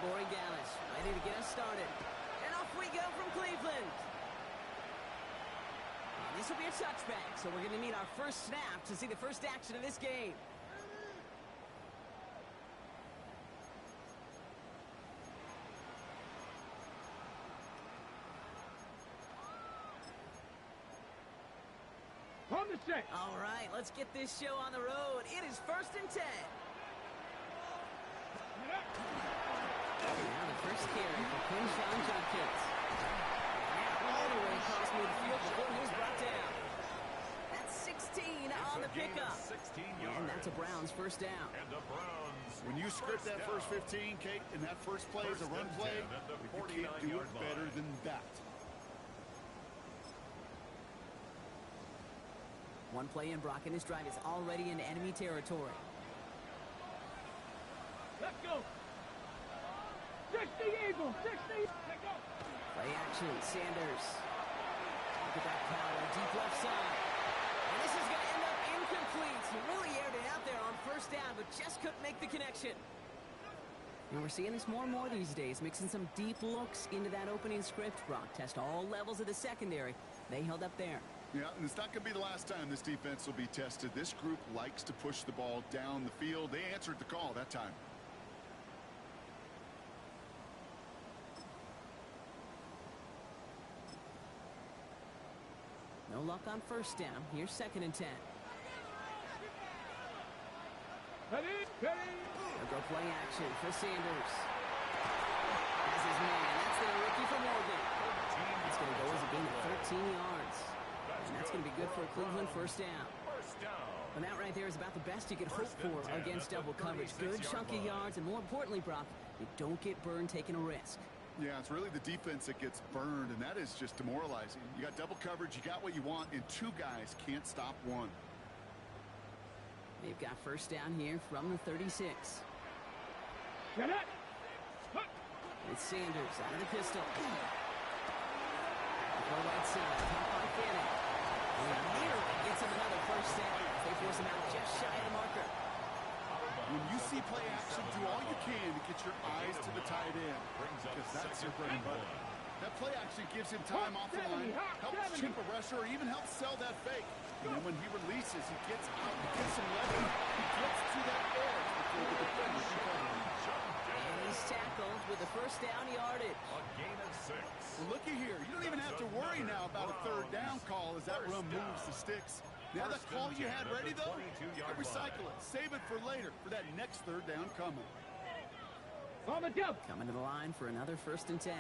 Borregales, ready to get us started. And off we go from Cleveland. And this will be a touchback, so we're going to need our first snap to see the first action of this game. On the set. All right, let's get this show on the road. It is 1st and 10. Now the first carry for Quinshon Judkins. All the way across midfield before he was brought down. That's 16 on the pickup. 16 yards. And that's a Browns first down. And the Browns. When you script that first 15, Kate, and that first play is a run play, you can't do it better than that. One play in, Brock, and his drive is already in enemy territory. Let's go. 60 Eagles, 60. Let's go. Play action, Sanders. Look at that power, deep left side. And this is going to end up incomplete. He really aired it out there on first down, but just couldn't make the connection. And we're seeing this more and more these days, mixing some deep looks into that opening script. Brock test all levels of the secondary. They held up there. Yeah, and it's not going to be the last time this defense will be tested. This group likes to push the ball down the field. They answered the call that time. No luck on first down. Here's 2nd and 10. Ready. They'll go play action for Sanders. That's his man. That's their rookie from Oregon. It's going to go as a gain of 13 yards. And that's going to be good for a Cleveland first down. And that right there is about the best you could hope for against double coverage. Good chunk of yards, and more importantly, Brock, you don't get burned taking a risk. Yeah, it's really the defense that gets burned, and that is just demoralizing. You got double coverage, you got what you want, and two guys can't stop one. They've got first down here from the 36. Get it. It's Sanders out of the pistol. Go right side, top on Cannon. Nearly gets him another first down. They force him out just shy of the marker. When you see play action, do all you can to get your eyes to the tight end, because that's your bread and butter. That play action gives him time off the line, helps chip a rusher, or even helps sell that fake. And then when he releases, he gets out, he gets some leverage, he gets to that edge before the defender can cover him. And he's tackled with the first down yardage. A gain of 6. Well, looky here. You don't even have to worry now about a third down call as that run moves the sticks. Now that call you had ready, though, recycle it. Save it for later, for that next third down coming. On the jump. Coming to the line for another 1st and 10.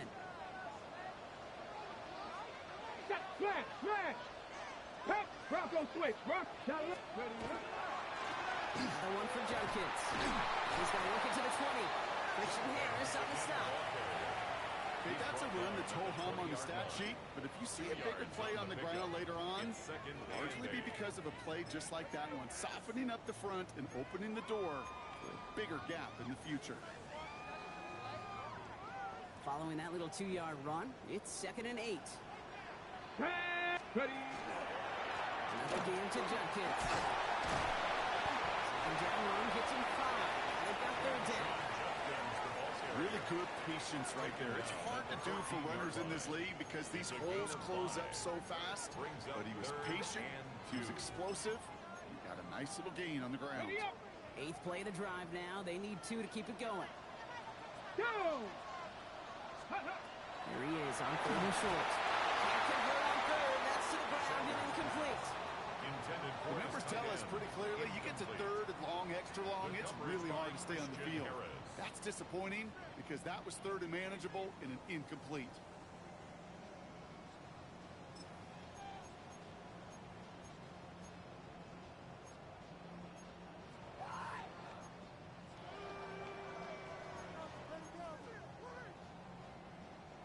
Smash. Bronco switch. Brock. Ready. Another one for Judkins. He's going to work it to the 20. Christian Harris on the stop. Okay, that's a run that's ho-hum on the stat sheet, but if you see a bigger play on the ground later on, largely be because of a play just like that one, softening up the front and opening the door for a bigger gap in the future. Following that little 2-yard run, it's 2nd and 8. Ready. Another game to Judkins. Second down run gets him 5. They've got third down. Really good patience right there. It's hard to do for runners in this league because these holes close up so fast. But he was patient, he was explosive, he got a nice little gain on the ground. 8th play of the drive now. They need 2 to keep it going. Go! Here he is on 3rd and short. Can't convert on 3rd. That's to the ground and incomplete. The numbers tell us pretty clearly, you get to 3rd and long, extra long, it's really hard to stay on the field. That's disappointing because that was 3rd and manageable and an incomplete.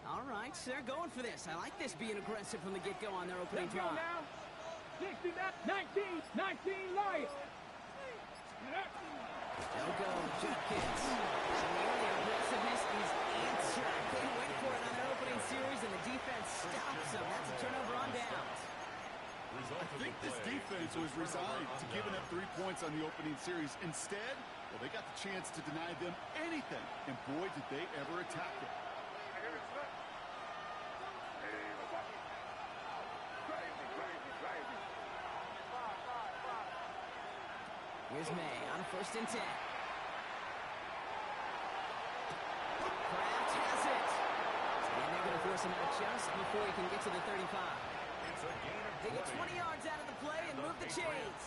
All right, so they're going for this. I like this being aggressive from the get-go on their opening Let's go drive. now. 19 Lions. They'll go, Judkins. And the early aggressiveness is answered. They went for it on their opening series, and the defense stops them. That's a turnover on downs. I think this defense was resigned to giving up 3 points on the opening series. Instead, Well, they got the chance to deny them anything, and boy, did they ever attack it. Here's May on 1st and 10. Kraft has it. And they're going to force him out just before he can get to the 35. It's a gain of They get 20. 20 yards out of the play and move the chains.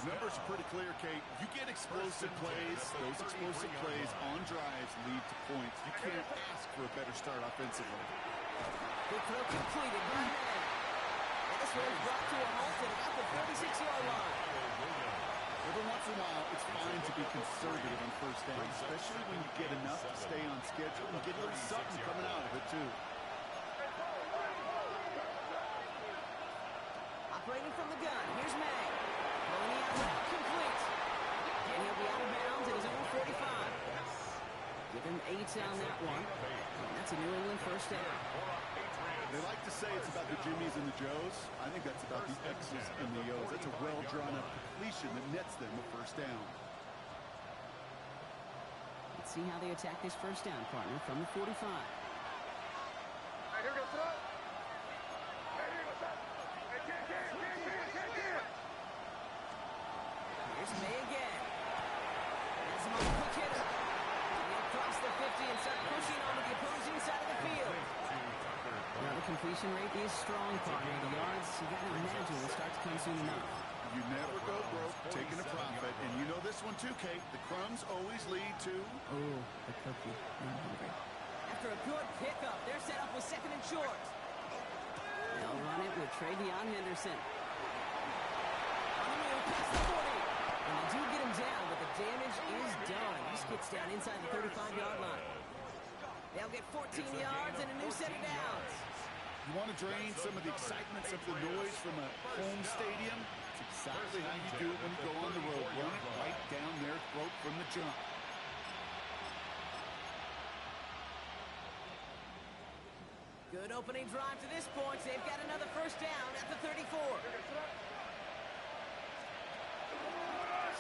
The numbers are pretty clear, Kate. You get explosive plays. Those explosive plays on drives lead to points. You can't ask for a better start offensively. Good throw completed by May. And this one is brought to a halt at about the 46-yard line. Every once in a while, it's fine to be conservative on first down, especially when you get enough to stay on schedule and get a little something coming out of it, too. Operating from the gun, here's May. Throwing the out route complete. And he'll be out of bounds at his own 45. Give him 8 on that one. And that's a New England first down. They like to say it's about the Jimmies and the Joes. I think that's about the X's and the O's. That's a well-drawn-up completion that nets them a first down. Let's see how they attack this first down, partner, from the 45. Here's May again. That's him on the quick hitter. And he'll cross the 50 and start pushing onto the opposing side of the field. Now the completion rate is strong, partner. The yards, you got to imagine, will start to come soon enough. You never go broke taking a profit. And you know this one too, Kate. The crumbs always lead to... Oh, the cookie. I'm hungry. After a good pickup, they're set up with 2nd and short. They'll run it with Travion Henderson. On the move, past the 40. And they do get him down, but the damage is done. He gets down inside the 35-yard line. They'll get 14 yards and a new set of downs. You want to drain some of the excitement, some of the noise from a home stadium? It's exactly how you do it when you go on the road. Run it right down their throat from the jump. Good opening drive to this point. They've got another first down at the 34.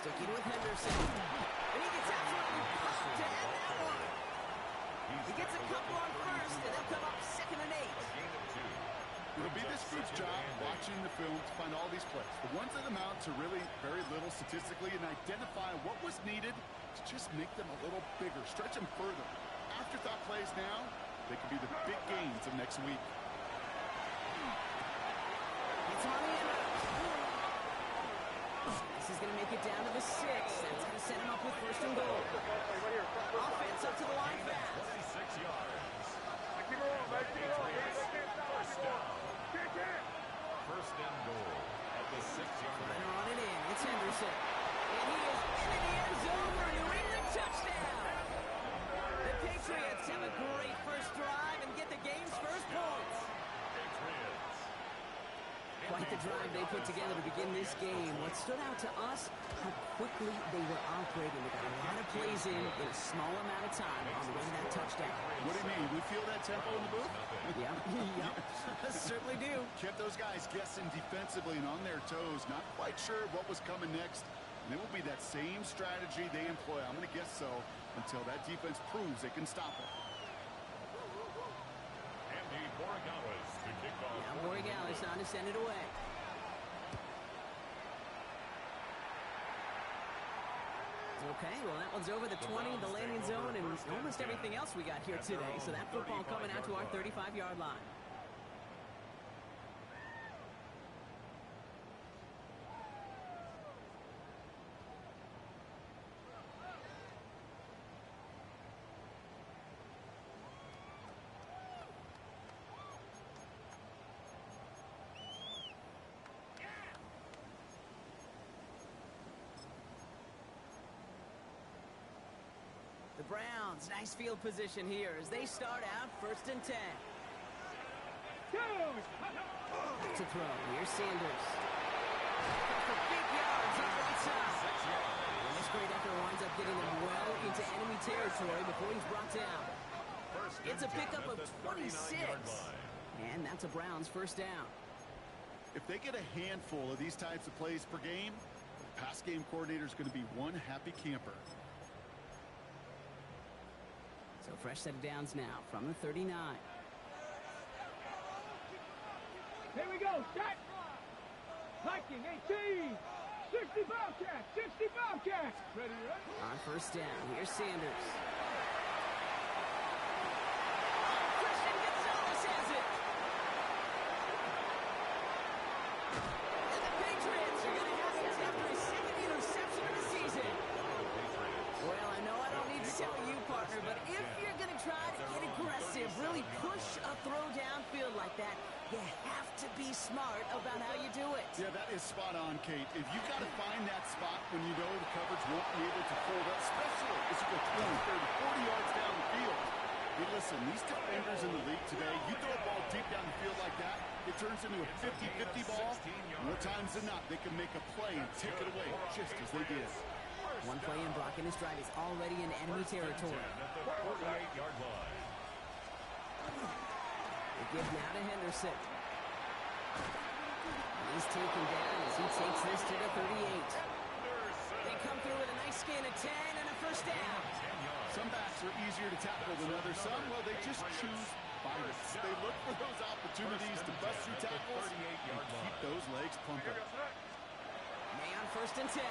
Sticking with Henderson. And he gets absolutely pumped to end that one. He gets a couple on first, and they'll come up 2nd and 8. It'll be this group's job watching the film to find all these plays. The ones that amount to really very little statistically and identify what was needed to just make them a little bigger, stretch them further. Afterthought plays now, they could be the big gains of next week. It's on the end. This is going to make it down to the 6. That's going to set him up with 1st and goal. Offense up to the line fast. 26 yards. First and goal at the 6-yard line. Runner on it in. It's Henderson. And he is into the end zone for a New England touchdown. The Patriots have a great first drive and get the game's first points. Patriots. Quite the drive they put together to begin this game. What stood out to us, how quickly they were operating. They got a lot of plays in a small amount of time on the way to that touchdown. What do you mean? We feel that tempo in the booth? Yeah, yeah, certainly do. Kept those guys guessing defensively and on their toes, not quite sure what was coming next. And it will be that same strategy they employ, I'm going to guess so, until that defense proves they can stop it. Andy Borregales to kick off. Now Borregales on to send it away. Okay, well, that one's over the 20, the landing zone, and almost everything else we got here today. So that football coming out to our 35-yard line. The Browns, nice field position here as they start out 1st and 10. To throw, here's Sanders. For big yards on the right side. And this great effort winds up getting them well into enemy territory before he's brought down. It's a pickup of 26. And that's a Browns first down. If they get a handful of these types of plays per game, the pass game coordinator is going to be one happy camper. So fresh set of downs now from the 39. Here we go, set. Hiking, 18. 60 Bobcats, 60 Bobcats. Ready, ready? On first down, here's Sanders. But if you're going to try to get aggressive, really push a throw downfield like that, you have to be smart about how you do it. Yeah, that is spot on, Kate. If you've got to find that spot when you know the coverage won't be able to hold up, especially as you go 20, 30, 40 yards down the field. Hey, listen, these defenders in the league today, you throw a ball deep down the field like that, it turns into a 50-50 ball. More times than not, they can make a play and take it away, just as they did. One play in blocking his drive is already in enemy territory. They give now to Henderson. He's taken down as he takes this to the 38. They come through with a nice gain of 10 and a first down. Some backs are easier to tackle than others. Some, well, they just choose violence. They look for those opportunities to bust through tackles and keep those legs pumping. May on first and 10.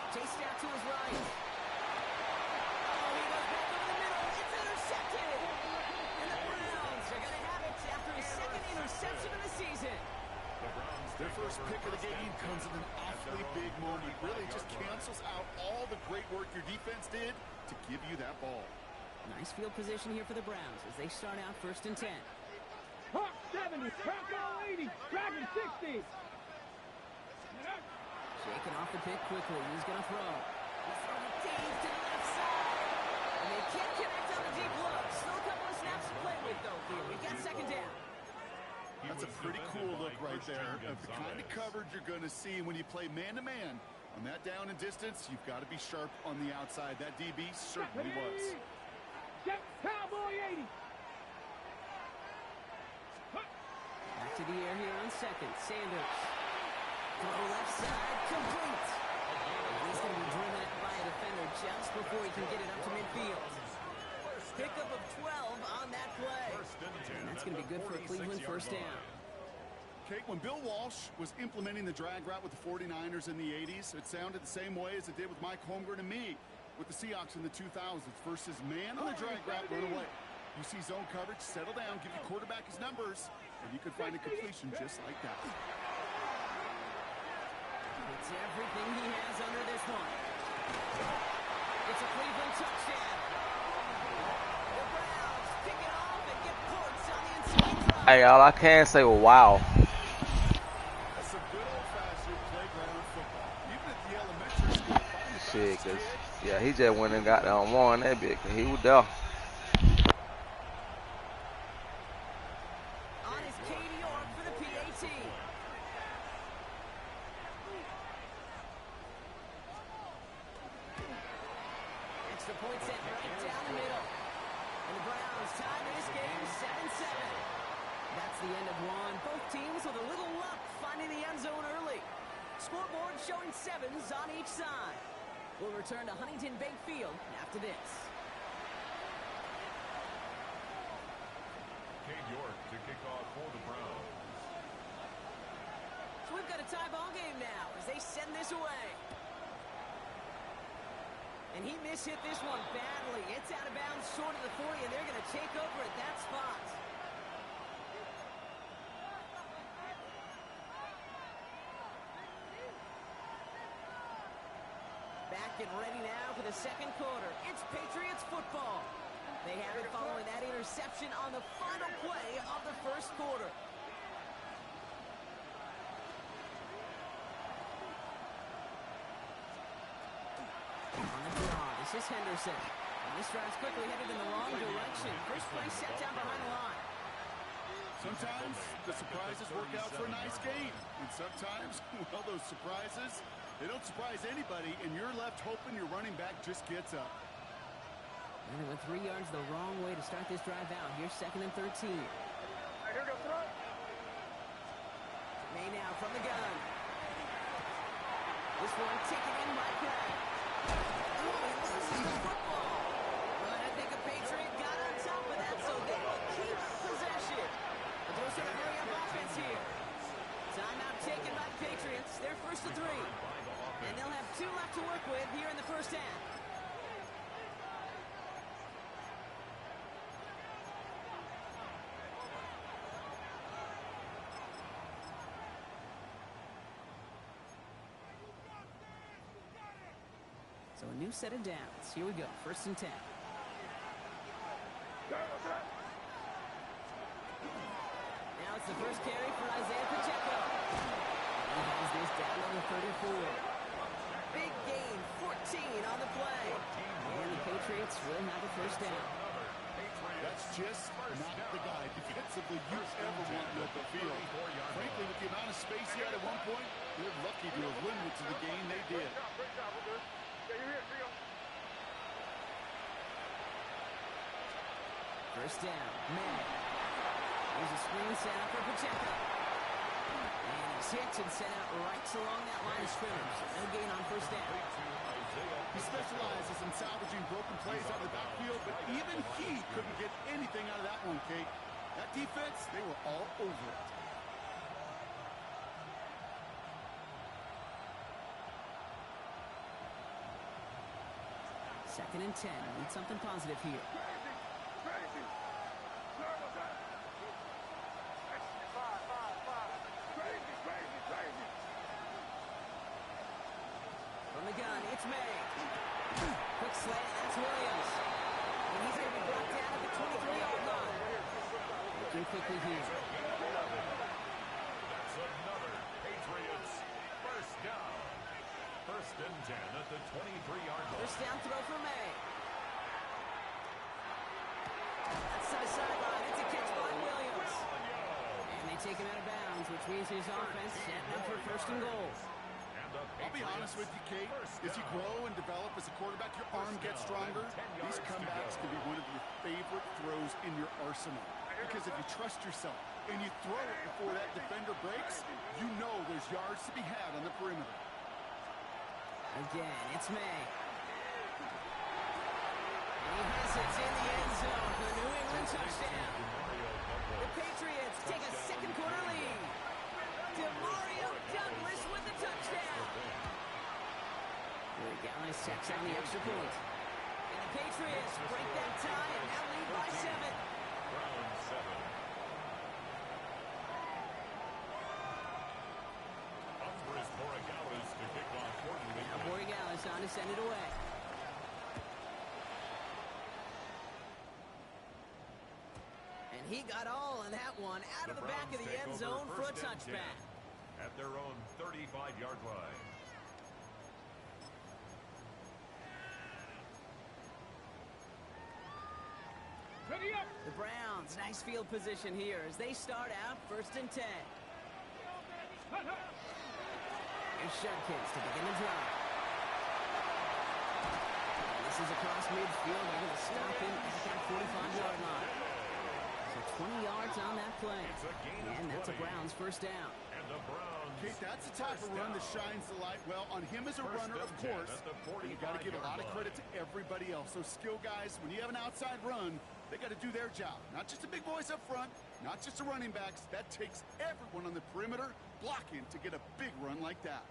Chased out to his right. Oh, he goes back over the middle. It's intercepted. And the Browns are going to have it after his second interception of the season. Their first pick of the game comes at an awfully big moment. Really just cancels out all the great work your defense did to give you that ball. Nice field position here for the Browns as they start out first and 10. Hawk 70, Purple 80, Dragon 60. Shaking off the pick quickly. He's going to throw. He's throwing it deep to the left side. And they can't connect on the deep look. Still a couple of snaps to play with, though, here. We've got second down. That's a pretty cool look right there of the kind of coverage you're going to see when you play man-to-man. On that down and distance, you've got to be sharp on the outside. That DB certainly was. Set Cowboy 80. Back to the air here on second. Sanders. Throw left side, complete. He's going to be driven by a defender just before he can get it up to midfield. Pickup of 12 on that play. And that's going to be good for a Cleveland first down. Kate, when Bill Walsh was implementing the drag route with the 49ers in the 80s, it sounded the same way as it did with Mike Holmgren and me with the Seahawks in the 2000s versus man on the drag route, run away. You see zone coverage, settle down, give your quarterback his numbers, and you can find a completion just like that. It's everything he has under this one. It's a Cleveland touchdown. The Browns pick it off and get points on the ensuing drive. Hey, all I can say, well, wow. That's some good old-fashioned playground football. Even at the elementary school. Shit, cause yeah, he just went and got down one that bit. He was there. We'll return to Huntington Bank Field after this. Cade York to kick off for the Browns. So we've got a tie ball game now as they send this away. And he mishit this one badly. It's out of bounds short of the 40, and they're going to take over at that spot. Back and ready now for the second quarter. It's Patriots football. They have it following that interception on the final play of the first quarter. On the draw, this is Henderson. And this drive's quickly headed in the wrong direction. First play set down behind the line. Sometimes the surprises work out for a nice game. And sometimes, well, those surprises, they don't surprise anybody, and you're left hoping your running back just gets up. And they went 3 yards the wrong way to start this drive out. Here's second and 13. Here goes throw. May now from the gun. This one taken in by Craig. Oh, he loses the football. But I think a 2 left to work with here in the first half. So a new set of downs. Here we go. 1st and 10. Now it's the first carry for Isaiah Pacheco. He has this down to the 34. Big gain, 14 on the play. And the Patriots will have a first down. That's just not the guy defensively you ever want in the open field. Frankly, with the amount of space he had at one point, they're lucky to have limited to the game they did. First down, May. Here's a screen set up for Pacheco. And he's hit and sent out right along that line of scrimmage. No gain on first down. He specializes in salvaging broken plays out of the backfield, but even he couldn't get anything out of that one, Kate. That defense, they were all over it. Second and 10. Need something positive here. From the gun, it's May. Quick slant, that's Williams. And he's going to be brought down at the 23-yard line. Looking quickly here. That's another Patriots first down. 1st and 10 at the 23-yard line. First down throw for May. That's to the sideline. It's a catch by Williams. And they take him out of bounds, which means his offense setting up for 1st and goal. I'll be honest with you, Kate. As you grow and develop as a quarterback, your arm gets stronger. These comebacks can be one of your favorite throws in your arsenal. Because if you trust yourself and you throw it before that defender breaks, you know there's yards to be had on the perimeter. Again, it's May. And he has it in the end zone for the New England touchdown. The Patriots take a second quarter lead. Demario Douglas with the touchdown. Gallis checks on the extra point. And the Patriots break that tie and now lead by 7. Round 7. Umbris Borregales to kick off for New England. Now Borregales on to send it away. And he got all of that one out of the back of the end zone for a touchback. At their own 35-yard line. Ready up. The Browns, nice field position here as they start out 1st and 10. Here's Shudkins to begin the drive. And this is across midfield. They're going to stop him at that 45-yard line. So 20 yards on that play. And that's a Browns first down. And the Browns. Kate, that's the type of run that shines the light well on him as a runner, of course. And you got to give a lot of credit to everybody else. Those skill guys, when you have an outside run, they got to do their job. Not just the big boys up front, not just the running backs. That takes everyone on the perimeter blocking to get a big run like that.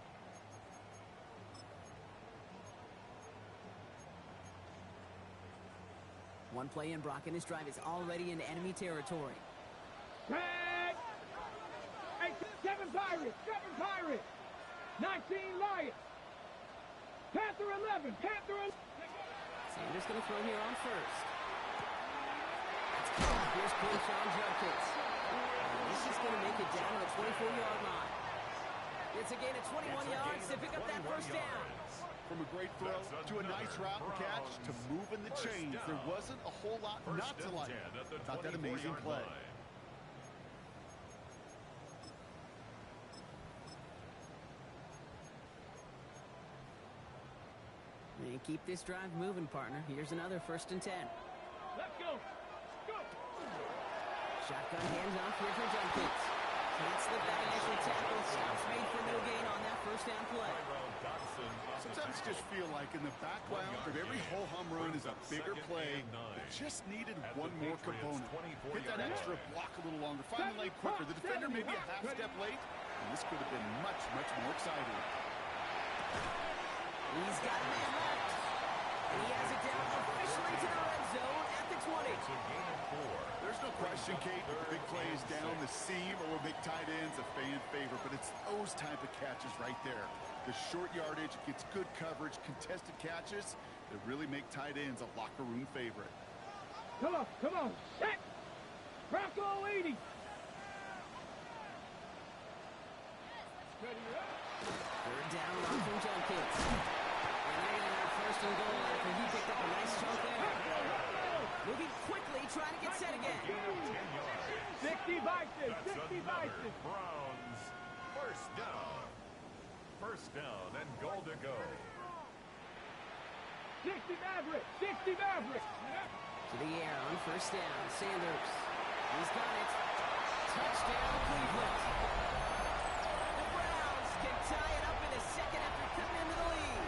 One play in, Brock, and his drive is already into enemy territory. Tag! Hey, 7 Pirates! 7 Pirates! 19 Lions! Panther 11! Panther 11! Sanders going to throw here on first. That's caught. Here's Quinshon Judkins. This is going to make it down to the 24-yard line. It's a gain of 21 yards to pick up that first down. From a great throw to a nice route and catch to moving the chains, there wasn't a whole lot not to like about that amazing play. And keep this drive moving, partner. Here's another 1st and 10. Let's go! Go! Shotgun hands off here for Judkins. Can't slip that initial tackle. Stops made for no gain on that first down play. Sometimes you just feel like in the background of every ho-hum run is a bigger play. It just needed one more component. Hit that extra block a little longer. Find the lane quicker. The defender may be a half step late, and this could have been much, much more exciting. He's got a man left. And he has it down officially to the red zone at the 20. It's a gain of 4. There's no question, Kate, if the big play is down the seam or will make tight ends a fan favorite, but it's those type of catches right there. The short yardage, gets good coverage, contested catches that really make tight ends a locker room favorite. Come on, set! Rocco 80! Third down from Jenkins. And they're going to have first and goal after he picked up a nice chunk there. Moving quickly, trying to get set again. 60 Bison, That's 60 another Bison. Browns first down. First down and goal to go. 60 Maverick, 60 Maverick. To the air on first down. Sanders. He's got it. Touchdown, Cleveland. The Browns can tie it up in a second after cutting into the lead.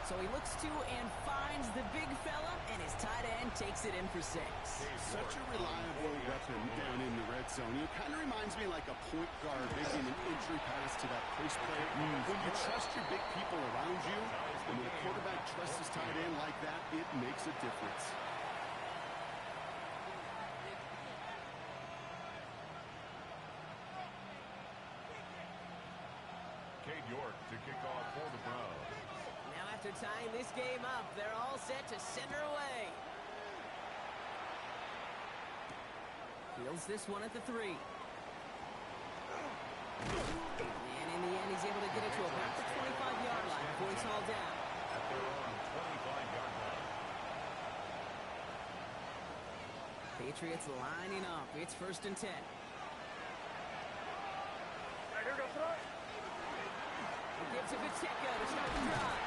So he looks to and finds the big fella, and his tight end takes it in for 6. Such a reliable weapon down in the red zone. It kind of reminds me like a point guard making an entry pass to that post player. When you trust your big people around you, and when a quarterback trusts his tight end like that, it makes a difference. Cade York to kick off for the Browns. Now after tying this game up, they're all set to send her away. Fields this one at the 3. And in the end, he's able to get it to about the 25-yard line before he's hauled down. At their own 25-yard line. Patriots lining up. It's first and 10. He gives it Pacheco to start the drive.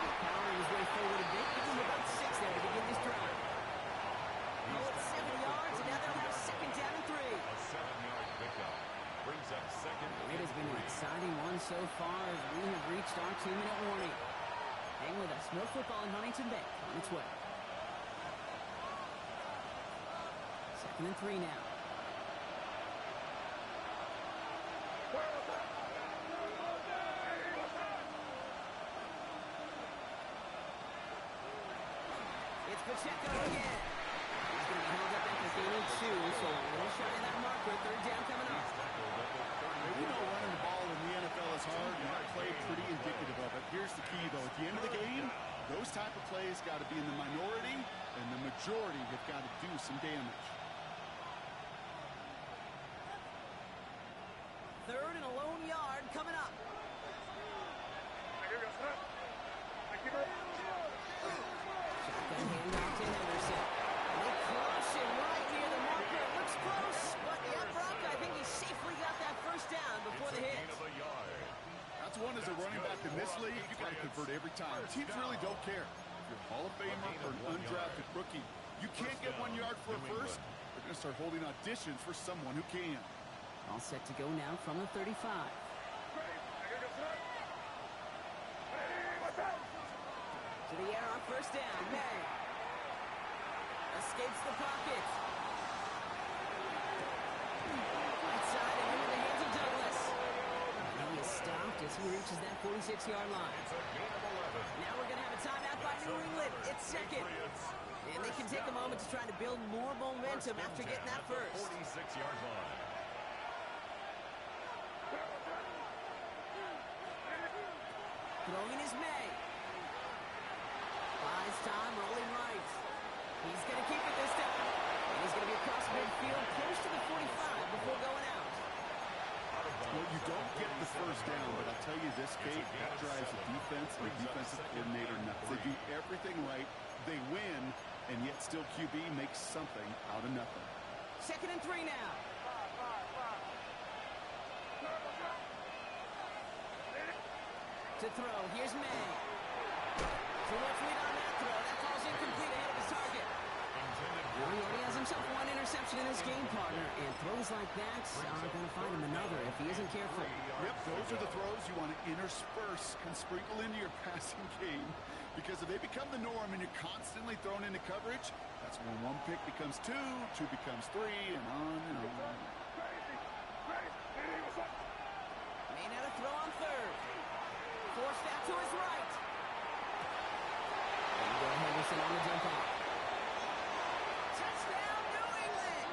Powering his way forward a bit. Gives him about 6 there to begin this drive. Oh, it's 7 yards, and now they'll have second down and 3. A 7-yard pickup. Brings up second. It has been an exciting one so far as we have reached our 2-minute warning. Hang with us. More football in Huntington Bay on its way. Second and 3 now. It's Pacheco again. He's going to be held up after gaining 2, so a little shy of that marker. Third down coming up. We know running the ball in the NFL is hard, and that play pretty indicative of it. Here's the key, though. At the end of the game, those type of plays got to be in the minority, and the majority have got to do some damage. Third and a lone yard coming up. Shotgun handoff to Henderson. And they crush him right near the marker. It looks close, but yeah, Brock, I think he safely got that first down before the hit. That's one as a running back in this league, you got to convert every time. Teams really don't care. If you're a Hall of Famer or an undrafted rookie, you can't get 1 yard for a first. They're going to start holding auditions for someone who can. All set to go now from the 35. To the air on first down. May escapes the pocket. Right side and into the hands of Douglas. And he is stopped as he reaches that 46-yard line. Now we're going to have a timeout by New England. It's second. And they can take a moment to try to build more momentum after getting that first. 46-yard line. Throwing is May. Buys time, rolling right. He's going to keep it this time. And he's going to be across midfield, close to the 45 before going out. Well, you don't get the first down, but I'll tell you this, Kate, that drives the defense and the defensive coordinator nuts. They do everything right. They win, and yet still QB makes something out of nothing. Second and 3 now. To throw, here's May. Too much lead on that throw. That falls incomplete ahead of his target. Well, he already has himself 1 interception in his game, partner. And throws like that are going to find him another if he isn't careful. Yep, those are the throws you want to intersperse and sprinkle into your passing game. Because if they become the norm and you're constantly thrown into coverage, that's when 1 pick becomes 2, 2 becomes 3, and on and on. May now to throw on third. 4 to his right. And you go Henderson on the jump off. Touchdown, New England!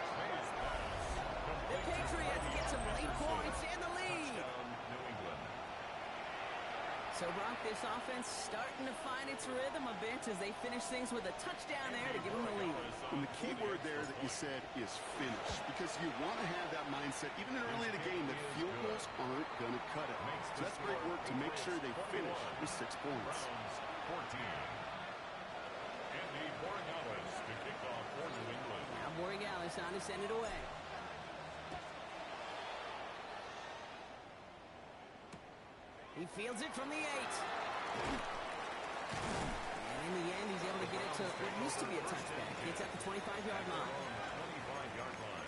The Patriots get some late points and the lead. New England. So, Brock, this offense starting to find its rhythm a bit as they finish things with a touchdown there to give them the lead. And the key word there that you said is finish, because you want to have that mindset, even early in the game, that field goals aren't going to cut it. So that's great work to make sure they finish with 6 points. Browns 14. Andy Borregales to kick off for New England. Now Borregales on to send it away. He fields it from the 8. And in the end, he's able to get it to what used to be a touchback. It's at the 25-yard line. 25-yard line.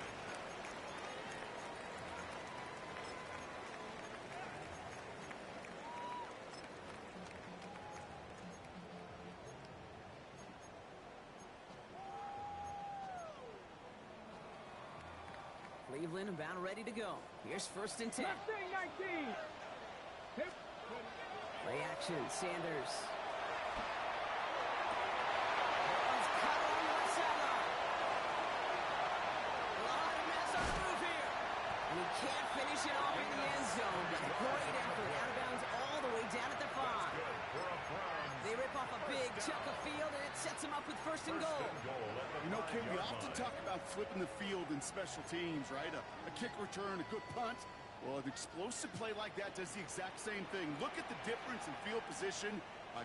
Cleveland about ready to go. Here's 1st and 10. Left thing, 19. Hip. Play action, Sanders. And he can't finish it off in the end zone. But a great effort. Out of bounds all the way down at the 5. They rip off a big chunk of field, and it sets them up with 1st and goal. You know, Kim, we often talk about flipping the field in special teams, right? A kick return, a good punt. Well, an explosive play like that does the exact same thing. Look at the difference in field position.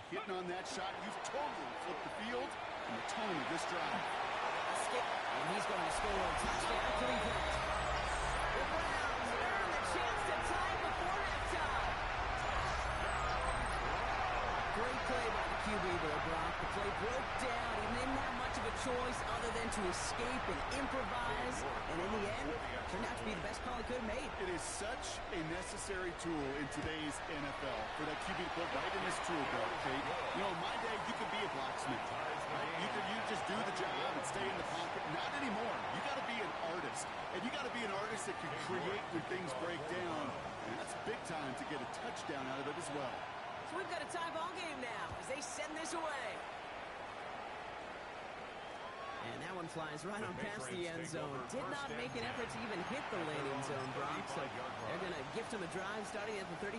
Hitting on that shot, you've totally flipped the field and the tone of this drive. A skip, and he's going to score a touchdown, Cleveland. The Browns earn the chance to tie before halftime. Great play by the QB there, Brock. The play broke down. He didn't have much of a choice other than to escape and improvise. And in the end, turned out to be the best call he could have made. It is such a necessary tool in today's NFL for that QB to put right in this tool belt, okay? You know, in my day, you could be a blacksmith, right? You just do the job and stay in the pocket. Not anymore. You got to be an artist. And you got to be an artist that can create when things break down. And that's big time to get a touchdown out of it as well. So we've got a tie ball game now as they send this away. And that one flies right on past the end zone. Did not make an effort to even hit the landing zone, Brock. So they're going to gift him a drive starting at the 35.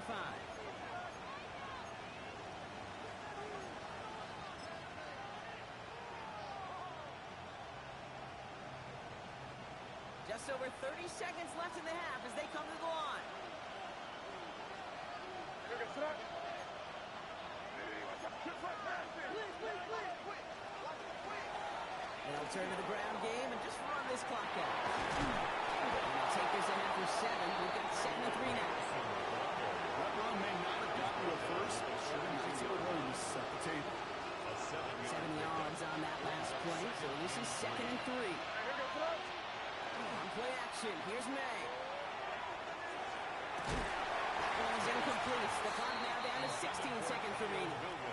Just over 30 seconds left in the half as they come to the line. They'll turn to the ground game and just run this clock out. And they'll take this in after 7. We've got 7-3 now. That run may not have gotten to a first, but sure nice little run to set the table. 7 yards on that last play, so this is 2nd and 3. On play action, here's May. That one is incomplete. The clock now down to 16 seconds remaining.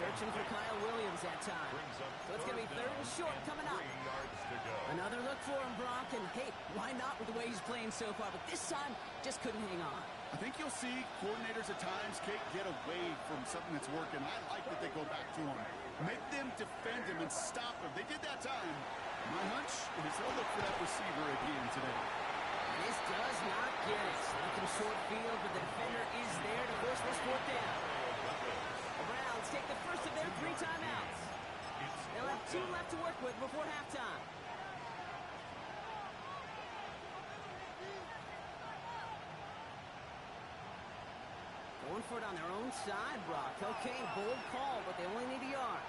Searching for Kyle Williams that time. So it's going to be 3rd and short coming up. Another look for him, Brock. And, hey, why not with the way he's playing so far? But this time, just couldn't hang on. I think you'll see coordinators at times, Kate, get away from something that's working. I like that they go back to him. Make them defend him and stop him. They did that time. My hunch is they'll look for that receiver again today. This does not get it. Looking short field, but the defender is there to force this 4th down. The Browns take the first of their 3 timeouts. They'll have 2 left to work with before halftime. Going for it on their own side, Brock. Okay, bold call, but they only need a yard.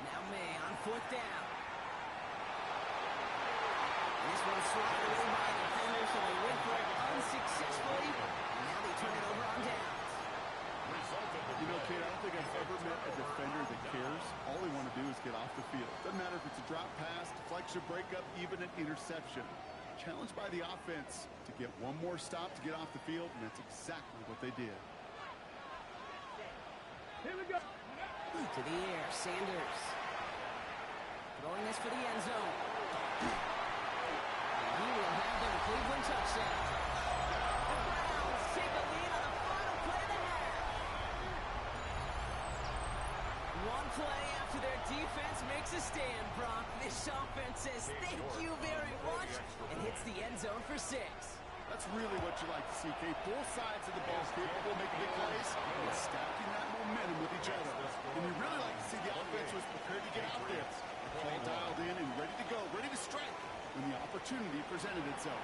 Now May on 4th down. And this one's swatted away by the defender, so they went for it unsuccessfully. And now they turn it over on downs. You know, Kate, I don't think I've ever met a defender that cares. All they want to do is get off the field. Doesn't matter if it's a drop pass, deflection, breakup, even an interception. Challenged by the offense to get one more stop to get off the field, and that's exactly what they did. Here we go. To the air, Sanders. Throwing pass for the end zone. And he will have them Cleveland touchdown. The Browns take the lead on the final play of the half. One play after their defense makes a stand, Brock. This offense says thank you very much and hits the end zone for 6. That's really what you like to see, Kate. Both sides of the ball capable of making big plays and stacking that momentum with each other. And you really like to see the offense was prepared to get out there. The call dialed in and ready to go, ready to strike when the opportunity presented itself.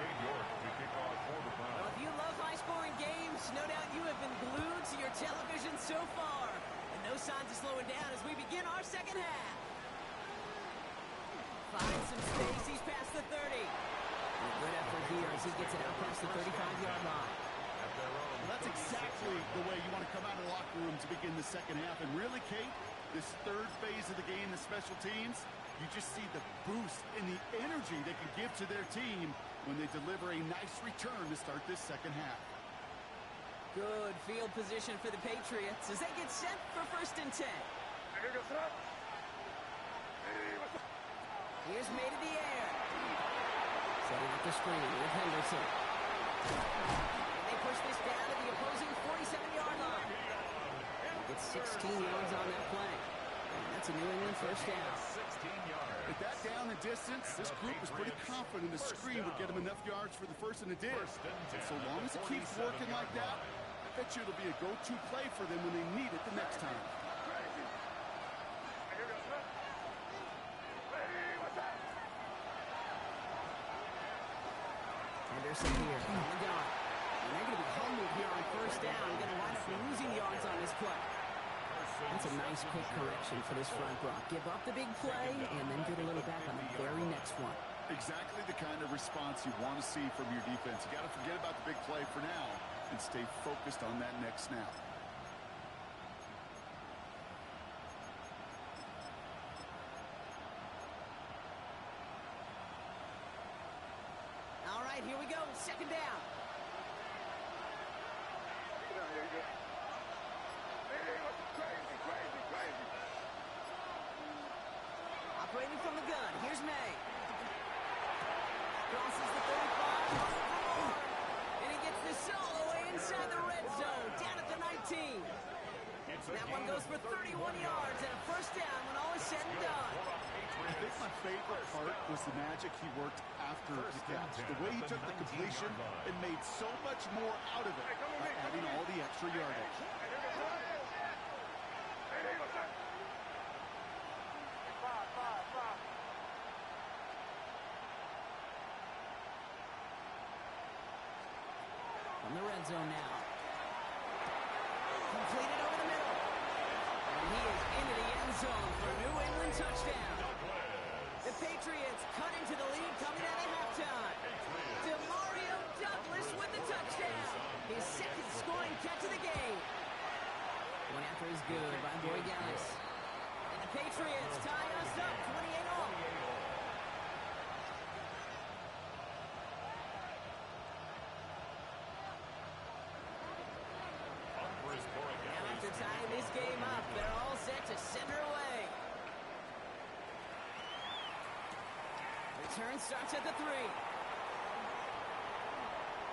Well, if you love high-scoring games, no doubt you have been glued to your television so far. And no signs of slowing down as we begin our second half. Finds some space. He's past the 30. And a good effort here as he gets it out past the 35-yard line. Well, that's exactly the way you want to come out of the locker room to begin the second half. And really, Kate, this third phase of the game, the special teams, you just see the boost and the energy they can give to their team when they deliver a nice return to start this second half. Good field position for the Patriots as they get set for 1st and 10. Here's made in the air. Setting up the screen with Henderson. And they push this down to the opposing 47-yard line. Gets 16 yards on that play. And that's a New England first down. With that down the distance, this group was pretty confident the screen would get them enough yards for the first, and it did. And so long as it keeps working like that, I bet you it'll be a go-to play for them when they need it the next time. Henderson here on the gun. And they're going to be humbled here on 1st down. They're going to wind up losing yards on this play. That's a nice quick correction for this front, Brock. Give up the big play and then get a little back on the very next one. Exactly the kind of response you want to see from your defense. You got to forget about the big play for now and stay focused on that next snap. All right, here we go. 2nd down. Operating from the gun. Here's May. Crosses the 35. And he gets the solo inside the red zone. Down at the 19. That one goes for 31 yards and a 1st down when all is said and done. I think my favorite part was the magic he worked after the catch. The way he took the completion and made so much more out of it by adding all the extra yardage. From the red zone now. Completed over the middle. And he is into the end zone for a New England touchdown. The Patriots cut into the lead coming out of halftime. DeMario Douglas with the touchdown. His 2nd scoring catch of the game. Going after is good by Boy Gallis. And the Patriots tie us up 28-all. After tying this game up, they're all set to send her away. Return starts at the 3.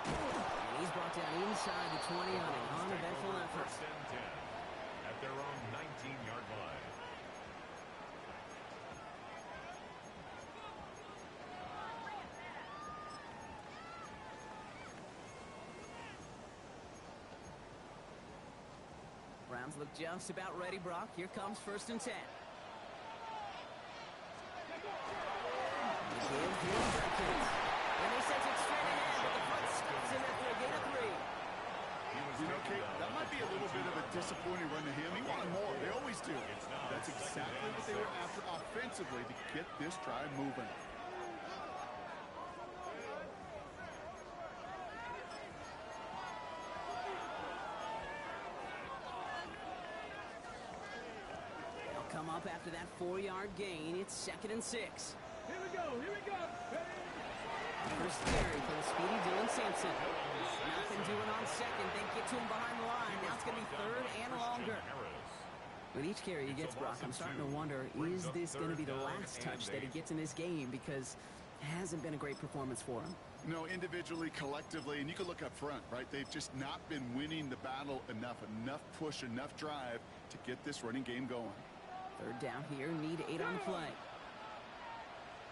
And he's brought down inside the 20 on an uneventful effort. 1st and 10 at their own 19-yard line. Browns look just about ready, Brock. Here comes 1st and 10. And they send it straight ahead, but the front stops him after a gain of 3. You know, Kate, that might be a little bit of a disappointing run to him. He wanted more. They always do. That's exactly what they were after offensively to get this drive moving. They'll come up after that 4-yard gain. It's 2nd and 6. Here we go, here we go. First carry for the speedy Dylan Sampson. Nothing doing on 2nd. They get to him behind the line. Now it's going to be 3rd and longer. With each carry he gets, Brock, I'm starting to wonder, is this going to be the last touch that he gets in this game? Because it hasn't been a great performance for him. No, individually, collectively, and you can look up front, right? They've just not been winning the battle enough push, enough drive to get this running game going. Third down here, need 8 on the play.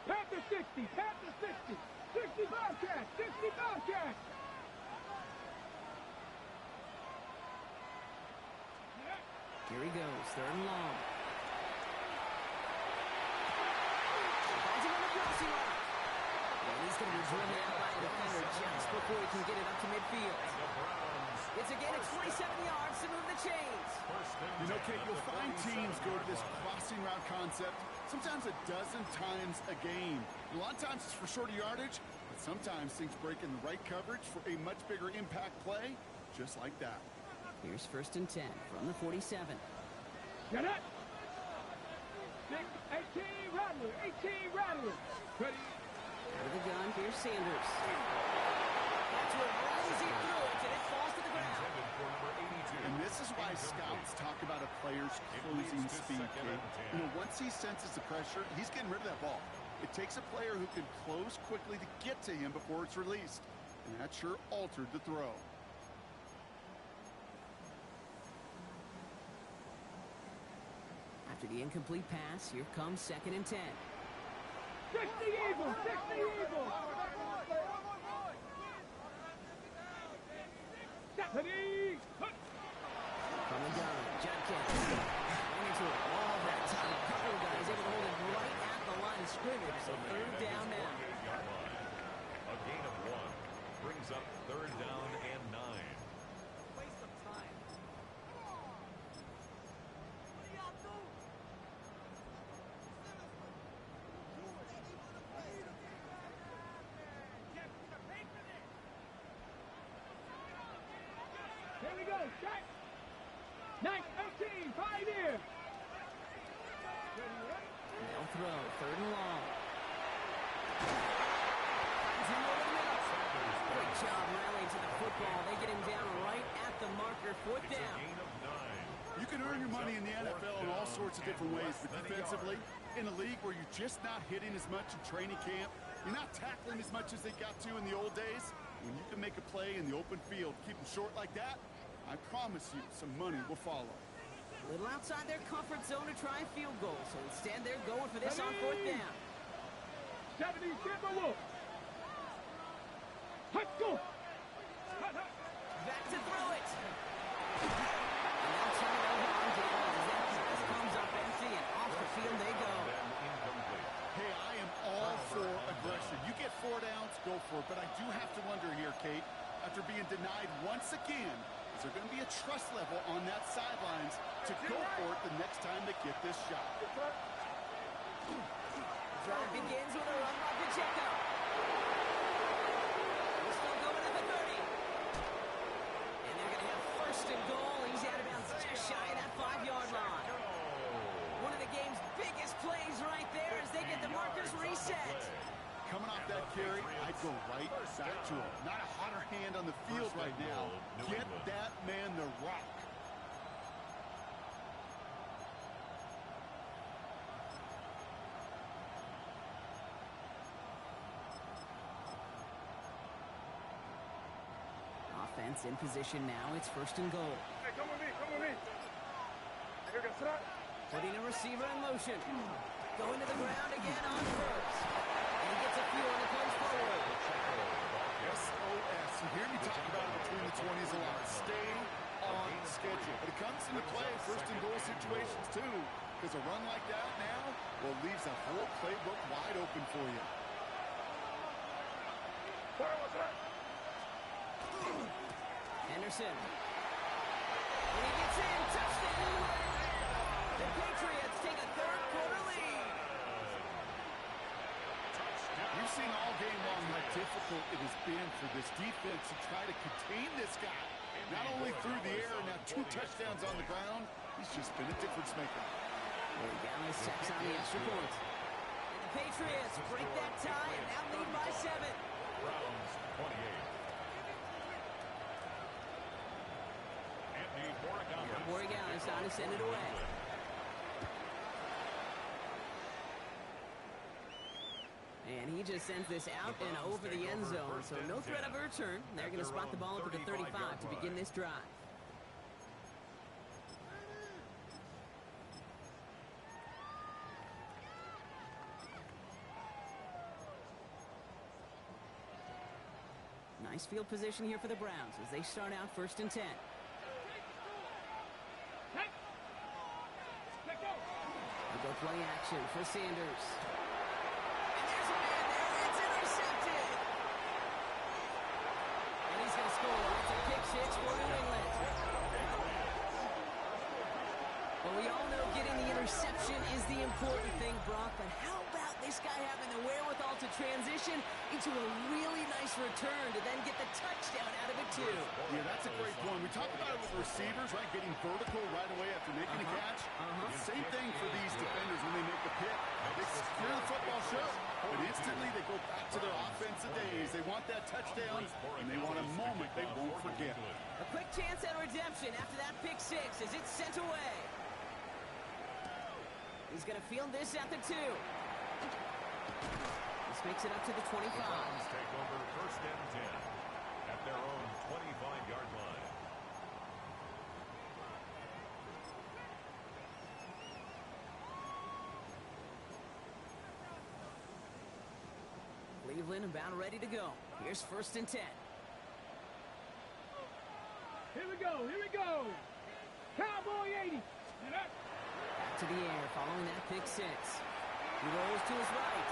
Panther 60, Panther 60, 60 Bobcats, 60 Bobcats. Here he goes, third and long. Finds him on the crossing line. And he's going to be driven out by a defender just before he can get it up to midfield. It's again at 27 yards to move the chains. You know, Kate, you'll find teams go to this crossing route concept sometimes a dozen times a game. A lot of times it's for shorter yardage, but sometimes things break in the right coverage for a much bigger impact play, just like that. Here's first and 10 from the 47. Get it! 18 Rattler, 18 Rattler. Ready? Out of the gun, here's Sanders. That's where Ramsey threw it, and it falls to the ground. And this is why scouts talk about a player's closing speed, Kate. You know, once he senses the pressure, he's getting rid of that ball. It takes a player who can close quickly to get to him before it's released. And that sure altered the throw. After the incomplete pass, here comes second and 10. 60 Eagles, 60 Eagles. Stephanie. From the gun, Judkins. Went into it all that time. A couple of guys able to hold it right at the line of scrimmage. So third down now. A gain of 1 brings up third down and 9. Waste of time. Here we go, shot. 18, Pioneer. They'll throw, third and long. Finds him over the middle. Great job rallying to the football. They get him down right at the marker, fourth It's a down. gain of 9. You can earn your money in the NFL in all sorts of different ways, but defensively, in a league where you're just not hitting as much in training camp, you're not tackling as much as they got to in the old days, when you can make a play in the open field, keep them short like that, I promise you some money will follow. A little outside their comfort zone to try a field goal, so instead they're going for this on fourth down. 70 Timberwolf. Let's go. Back to throw it. And they'll turn it over on downs as that pass comes up empty and off the field they go. Hey, I am all for aggression. You get 4 downs, go for it. But I do have to wonder here, Kate, after being denied once again, is there going to be a trust level on that sidelines to go for it the next time they get this shot? Drive begins with a run by Pacheco. We're still going at the 30. And they're going to have first and goal. He's out of bounds just shy of that 5-yard line. One of the game's biggest plays right there as they get the markers reset. Coming off that carry, I'd go right back to him. Not a hotter hand on the field right now. Get that man the rock. Offense in position now. It's first and goal. Hey, come with me, come with me. Here goes that. Putting a receiver in motion. Going to the ground again on first. And he gets a few on the punch forward. SOS. You hear me talk about it between the 20s a lot. Stay on schedule. But it comes into play in first and goal situations too. Because a run like that now, well, leaves the whole playbook wide open for you. Henderson. And he gets in. Touchdown. The Patriots take a third-quarter lead. We've seen all game long how difficult it has been for this defense to try to contain this guy. Not only through the air, now 2 touchdowns on the ground. He's just been a difference maker. Dallas checks on the extra point. And the Patriots break that tie and now lead by 7. Browns 28. Borregales on to send it away. just sends this out and over the end zone, so no threat of a return. They're going to spot the ball up at the 35 to begin this drive. Nice field position here for the Browns as they start out 1st and 10. They go play action for Sanders. And there's a man there. It's intercepted. And he's going to score. It's a pick 6 for New England. Well, we all know getting the interception is the important thing, Brock, but how about this guy having the wherewithal to transition into a really nice return to then get the touchdown out of it, too? Yeah, that's a great point. We talk about it with receivers, right, getting vertical right away after making a catch. Same thing for these defenders when they make the pick. They secure the football show, but instantly they go back to their offensive days. They want that touchdown, and they want a moment they won't forget. A quick chance at redemption after that pick 6 as it's sent away. He's going to field this at the 2. This makes it up to the 25. The Browns take over 1st and 10 at their own 25-yard line. Cleveland about ready to go. Here's 1st and 10. Here we go. Here we go. Cowboy 80. Back to the air following that pick 6. He rolls to his right.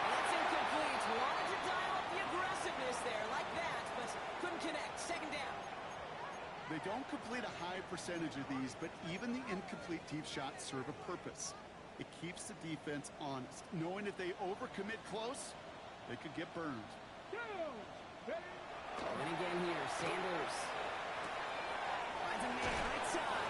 And that's incomplete. Wanted to dial up the aggressiveness there like that, but couldn't connect. 2nd down. They don't complete a high percentage of these, but even the incomplete deep shots serve a purpose. It keeps the defense honest, knowing if they overcommit close, they could get burned. And again here, Sanders. Finds a man right side.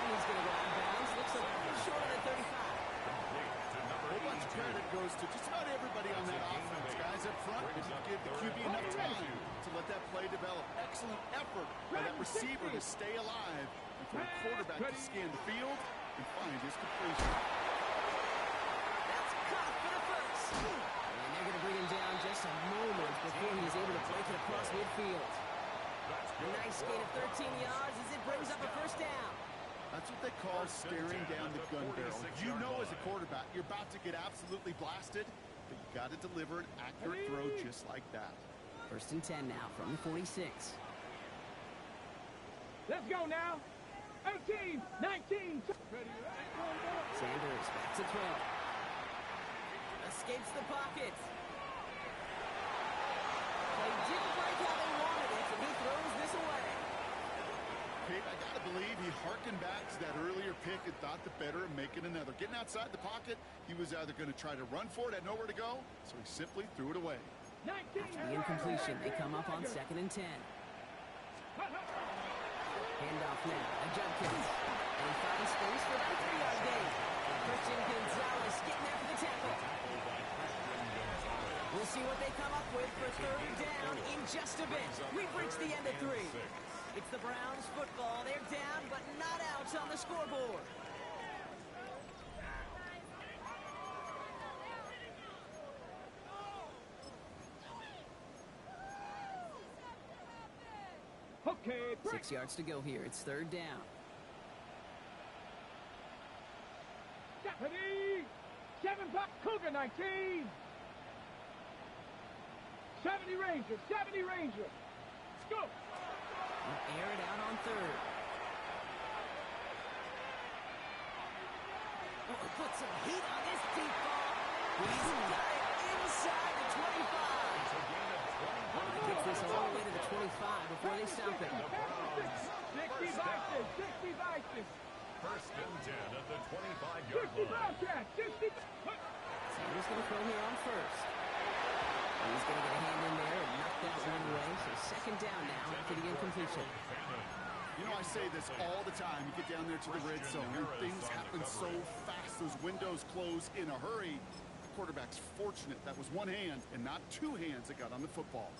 He's going to go out of bounds. Looks like he's short of the 35. A whole bunch of credit goes to just about everybody on that offense. Guys up front, they didn't give the QB enough time to let that play develop. Excellent effort by that receiver to stay alive and for the quarterback to scan the field and find his completion. That's caught for the first. And they're going to bring him down just a moment before he's able to break it across midfield. A nice gain of 13 yards as it brings up a 1st down. That's what they call staring down the gun barrel. You know as a quarterback, you're about to get absolutely blasted, but you got to deliver an accurate throw just like that. 1st and 10 now from the 46. Let's go now. 18, 19. Sanders back to throw. Escapes the pocket. They didn't break how they wanted it, and he throws this away. Pete, I got to believe he harkened back to that earlier pick and thought the better of making another. Getting outside the pocket, he was either going to try to run for it, had nowhere to go, so he simply threw it away. After the incompletion, they come up on 2nd and 10. Handoff now to Judkins. And he finds space for that 3-yard gain. Christian Gonzalez getting there for the tackle. We'll see what they come up with for 3rd down in just a bit. We've reached the end of 3. It's the Browns football. They're down, but not out on the scoreboard. Okay, 6 yards to go here. It's 3rd down. Ready? 7 Cougar 19. 70 Ranger, 70 Ranger. Let's go. Air it out on 3rd. Oh, put some heat on this deep ball. He's got it inside the 25. He gets this all the way to the 25 before they stop it. 60 Vices, 60 Vices. 1st and 10 at the 25-yard 60 line. Bobcat, 60. Sanders going to throw here on 1st. He's going to get a hand in there and knock that one away. So 2nd down now after the incompletion. You know, I say this all the time. You get down there to the red zone, and things happen so fast. Those windows close in a hurry. The quarterback's fortunate that was one hand and not 2 hands that got on the football.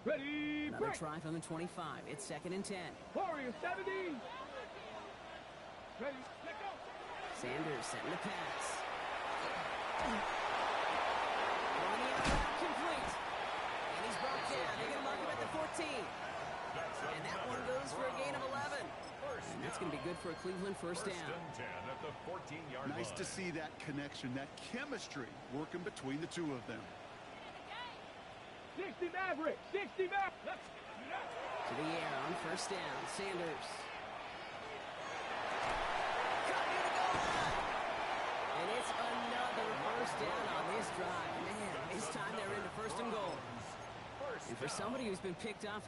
Ready, Another break. try from the 25. It's 2nd and 10. Warrior 70. Ready, let go. Sanders setting the pass. On the out, complete. And he's brought down. They're going to mark him at the 14. And that one goes for a gain of 11. And that's going to be good for a Cleveland first down. First and 10 at the 14-yard line. Nice to see that connection, that chemistry working between the two of them. 60 Maverick, 60 Maverick. To the air on first down. Sanders. And it's another first down on this drive. Man, this time they're into first and goal. And for somebody who's been picked off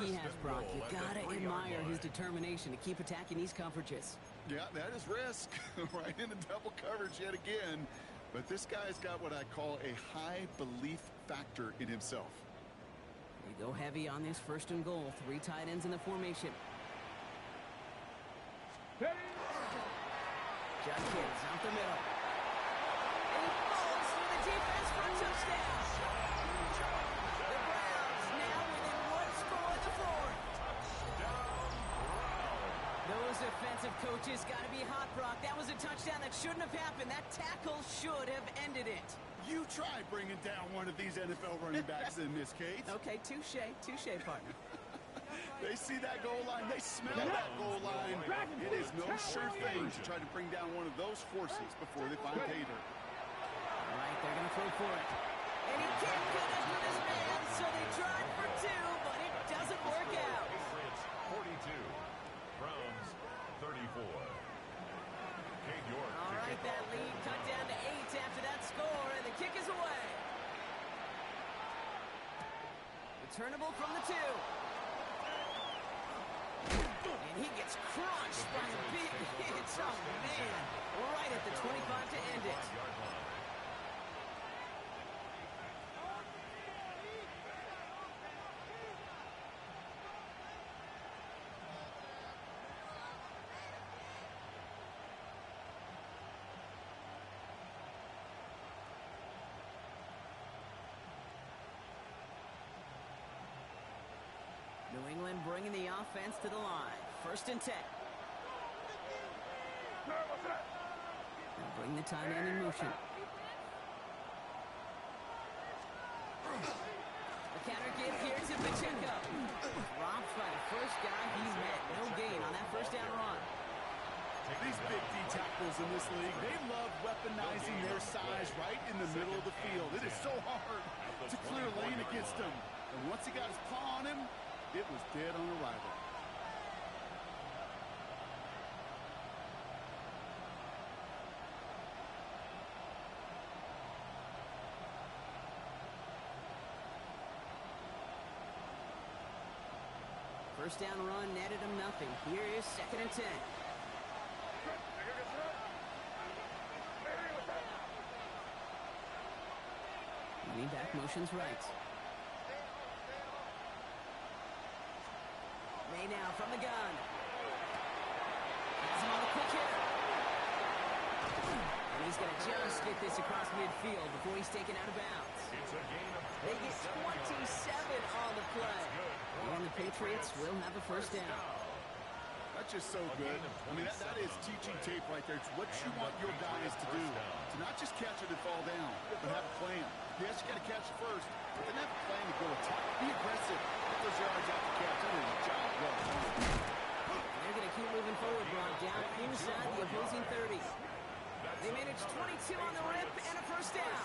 he has, Brock. You gotta admire his determination to keep attacking these coverages. Yeah, that is risk. Right into double coverage yet again. But this guy's got what I call a high belief factor in himself. They go heavy on this first and goal. 3 tight ends in the formation. Judkins out the middle. And he falls through the defense for a touchdown. The Browns now within 1 score in the 4th. Those defensive coaches got to be hot, Brock. That was a touchdown that shouldn't have happened. That tackle should have ended it. You try bringing down one of these NFL running backs in this case. Okay, touche, partner. They see that goal line. They smell that goal line. It is no sure thing to try to bring down one of those forces before they find pay dirt. All right, they're going to throw for it. And he can't connect with his man, so they tried for 2, but it doesn't work out. Patriots 42, Browns 34. Kate York. All right, that lead cut down to 8 after that score, and the kick is away. Returnable from the 2. And he gets crushed by a big hit. Oh, man. Right at the 25 to end it. New England bringing the offense to the line. 1st and 10. They'll bring the tight end in motion. The counter give here to Pacheco. Robbed by the first guy he met. No gain on that first down run. These big D tackles in this league, they love weaponizing their size right in the middle of the field. It is so hard to clear lane against him. And once he got his paw on him, it was dead on arrival. First down run netted him nothing. Here is 2nd and 10. Running back motions right. May now from the gun. Has him on the quick hitter. And he's going to just get this across midfield before he's taken out of bounds. It's a gain of They get 27 on the play. And the Patriots will have a first down. That's just so good. I mean, that is teaching tape right there. It's what you want your guys to do. To not just catch it and fall down, but have a plan. Yes, you got to catch it first, but then have a plan to go attack. Be aggressive. Get those yards out the catch. That is a job well done. They're going to keep moving forward, Brock, down inside the opposing 30. They managed 22 on the rip and a first down.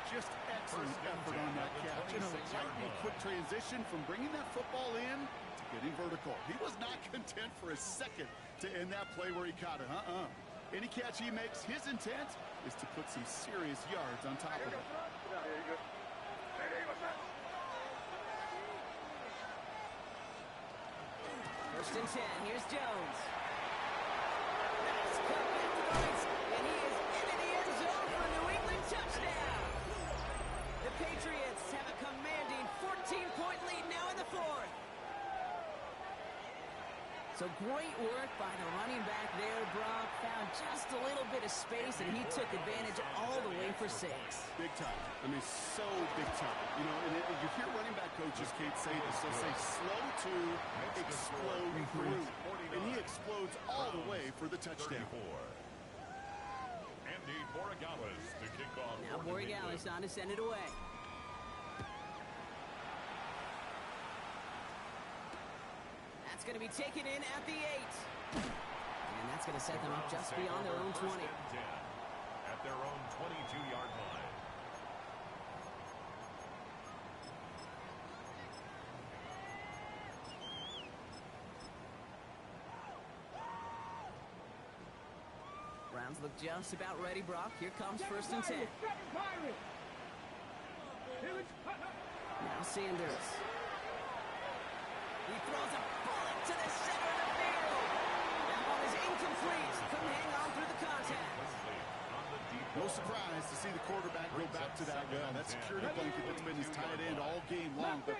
Just excellent effort on that catch. And a lightning quick transition from bringing that football in to getting vertical. He was not content for a second to end that play where he caught it. Any catch he makes, his intent is to put some serious yards on top of it. First and 10. Here's Jones. Nice cut back to the right, and he is into the end zone for a New England touchdown. The Patriots have a commanding 14-point lead now in the 4th. So great work by the running back there, Brock. Found just a little bit of space, and he took advantage all the way for 6. Big time. I mean, so big time. You know, and you hear running back coaches, Kate, say this. They'll say slow to explode through. And he explodes all the way for the touchdown. Andy Borregales to kick off. Now Borregales on to send it away. That's going to be taken in at the 8. And that's going to set them up just beyond their own 20. At their own 22-yard line. Browns look just about ready, Brock. Here comes 1st and 10. Now Sanders. No surprise to see the quarterback go back to that security blanket that's been his tight end all game long. But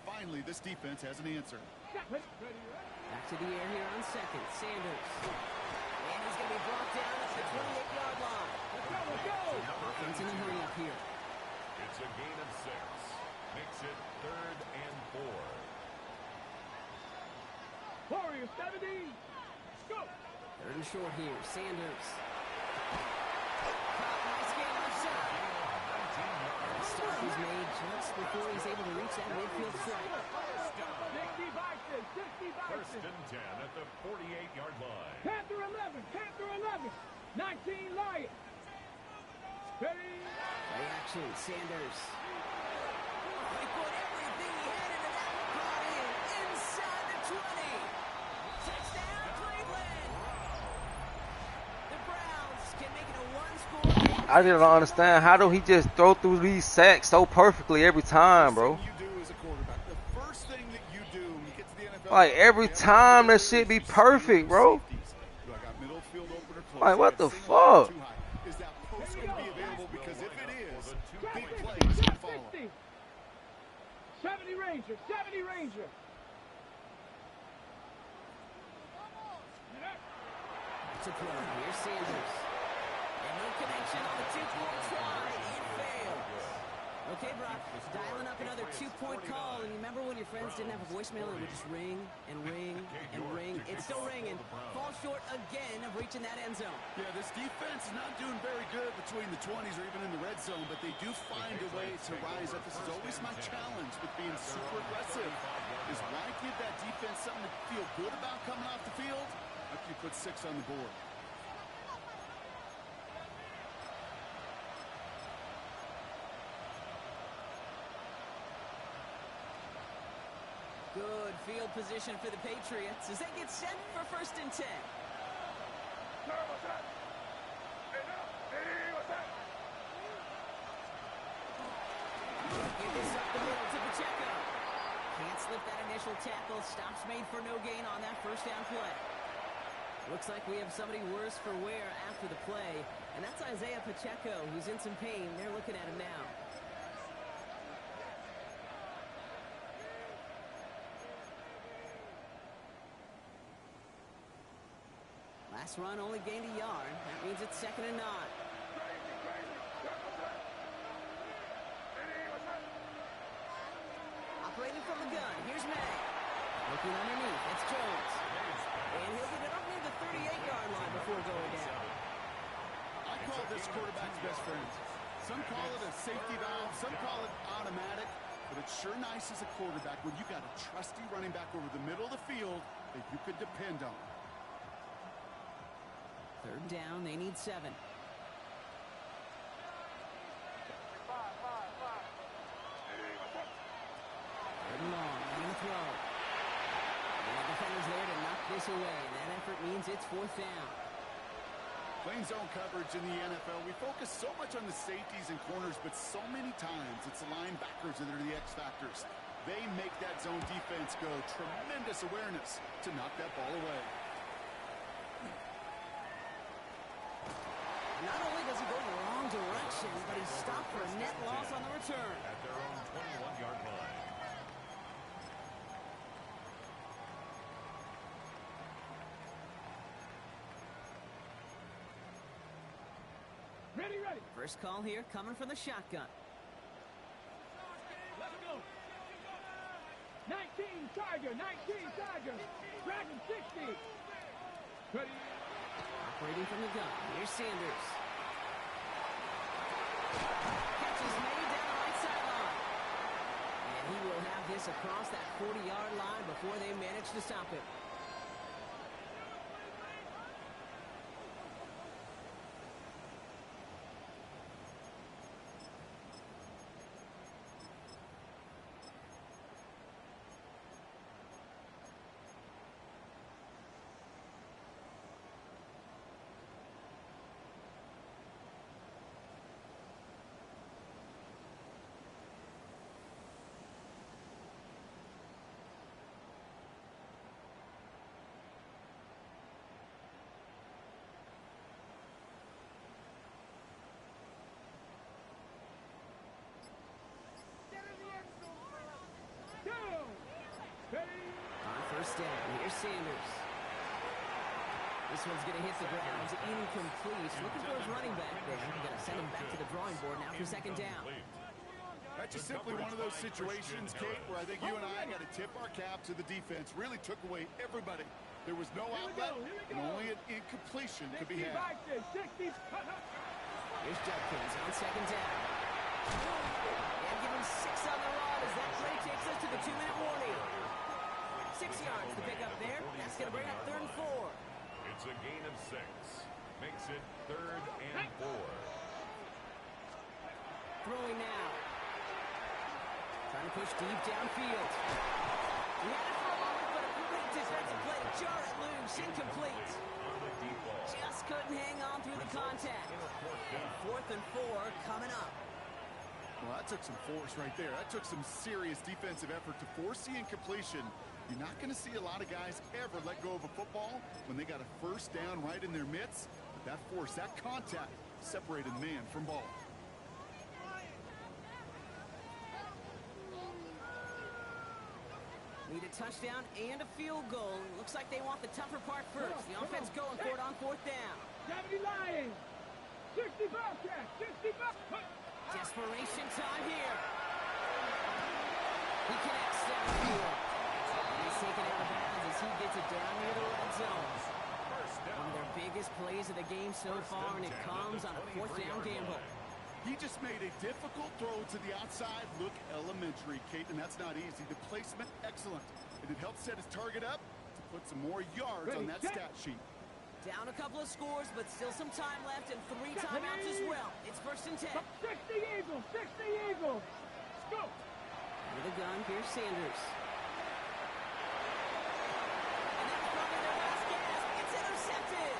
finally, this defense has an answer. Back to the air here on second. Sanders. And he's going to be brought down at the 28-yard line. Let's go. Offense in a hurry up here. It's a gain of 6. Makes it 3rd and 4. Warriors 70. Go. 3rd and short here. Sanders. Nice gain left side. The stop is made just before he's able to reach that midfield strike. 60 Vikings. 60 First Vikings. and 10 at the 48-yard line. Panther 11. Panther 11. 19 Lions. Ready. Play action. Sanders. He put everything he had into that one. Caught in inside the 20. Touchdown, Cleveland. The Browns can make it a one-score game. I didn't understand, how do he just throw through these sacks so perfectly every time, bro? Like every time that shit be perfect, bro. Like what the fuck? Is that post going to be available? Because if it is, big plays can follow. 70 Ranger. 70 Ranger. To play. Here's Sanders. And no connection on the 2-point try. It fails. Okay, Brock, dialing up another 2-point call. And you remember when your friends didn't have a voicemail and it would just ring and ring and ring? It's still ringing. Fall short again of reaching that end zone. Yeah, this defense is not doing very good between the 20s or even in the red zone, but they do find a way to rise up. This is always my challenge with being super aggressive, is why give that defense something to feel good about coming off the field after you put 6 on the board. Good field position for the Patriots as they get set for 1st and 10. Give this up the middle to Pacheco. Can't slip that initial tackle. Stops made for no gain on that 1st down play. Looks like we have somebody worse for wear after the play, and that's Isaiah Pacheco, who's in some pain. They're looking at him now. Last run only gained a yard. That means it's 2nd and 9. Operating from the gun. Here's May. Looking underneath. It's Jones. And he'll get it up near the 38-yard line before going down. I call this quarterback's best friend. Some call it a safety valve. Some call it automatic. But it's sure nice as a quarterback when you got a trusty running back over the middle of the field that you could depend on. 3rd down, they need 7. 3rd and long, running throw. And the defender's there to knock this away, and that effort means it's 4th down. Playing zone coverage in the NFL, we focus so much on the safeties and corners, but so many times it's the linebackers that are the X factors. They make that zone defense go. Tremendous awareness to knock that ball away. Not only does he go in the wrong direction, but he's stopped for a net loss on the return. At their own 21-yard line. Ready, ready. First call here coming from the shotgun. Let's go. 19 Tiger. 19 Tiger. Dragon 60. Ready. Operating from the gun. Here's Sanders. Catch is made down the right sideline. And he will have this across that 40-yard line before they manage to stop it. first down. Here's Sanders. This one's going to hit the ground. Incomplete. Looking for his running back there. We're going to send him back to the drawing board now for second down. That's just simply one of those situations, Kate, where I think you and I got to tip our cap to the defense. Really took away everybody. There was no outlet, and only an incompletion could be had. Here's Judkins on second down. And give him 6 on the rod as that play takes us to the 2-minute warning. 6 yards to pick up there. That's going to bring up 3rd and 4. It's a gain of 6. Makes it 3rd and 4. Throwing now. Trying to push deep downfield. He had it for a moment, but a great defensive play to jar it loose. Incomplete. Just couldn't hang on through the contact. And 4th and 4 coming up. Well, that took some force right there. That took some serious defensive effort to force the incompletion. You're not going to see a lot of guys ever let go of a football when they got a first down right in their midst. But that force, that contact, separated man from ball. Need a touchdown and a field goal. Looks like they want the tougher part first. The offense going for it on 4th down. 70 Lions. 60 Bobcats. 60 Bobcats. Desperation time here. He connects downfield. He's taken out of bounds as he gets it down near the red zone. One of their biggest plays of the game so far, and it comes on a 4th down gamble. He just made a difficult throw to the outside. Look elementary, Kate, and that's not easy. The placement, excellent. And it helped set his target up to put some more yards on that stat sheet. Down a couple of scores, but still some time left, and 3 timeouts as well. It's 1st and 10. 60 Eagles. 60 Eagles. Let's go. With a gun, here's Sanders. And that's probably their last gasp. It's intercepted.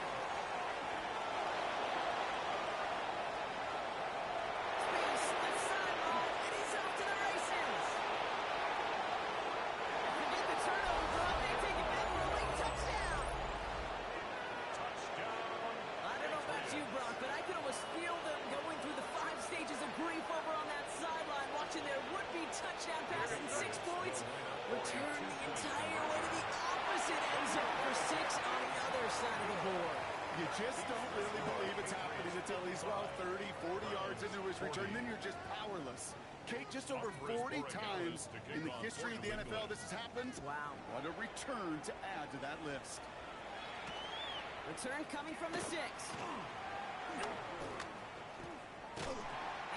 Space, left sideline, and he's off to the races. Forget the turnover, Brock. They take it back for a late touchdown. I don't know about you, Brock, but I can almost feel them going through the 5 stages of grief over on that sideline, watching their would-be touchdown pass in 6 points return the entire way to the opposite end zone for 6 on the other side of the board. You just don't really believe it's happening until he's, well, 30, 40 yards into his return. Then you're just powerless. Kate, just over 40 times in the history of the NFL this has happened. Wow. What a return to add to that list. Return coming from the 6. And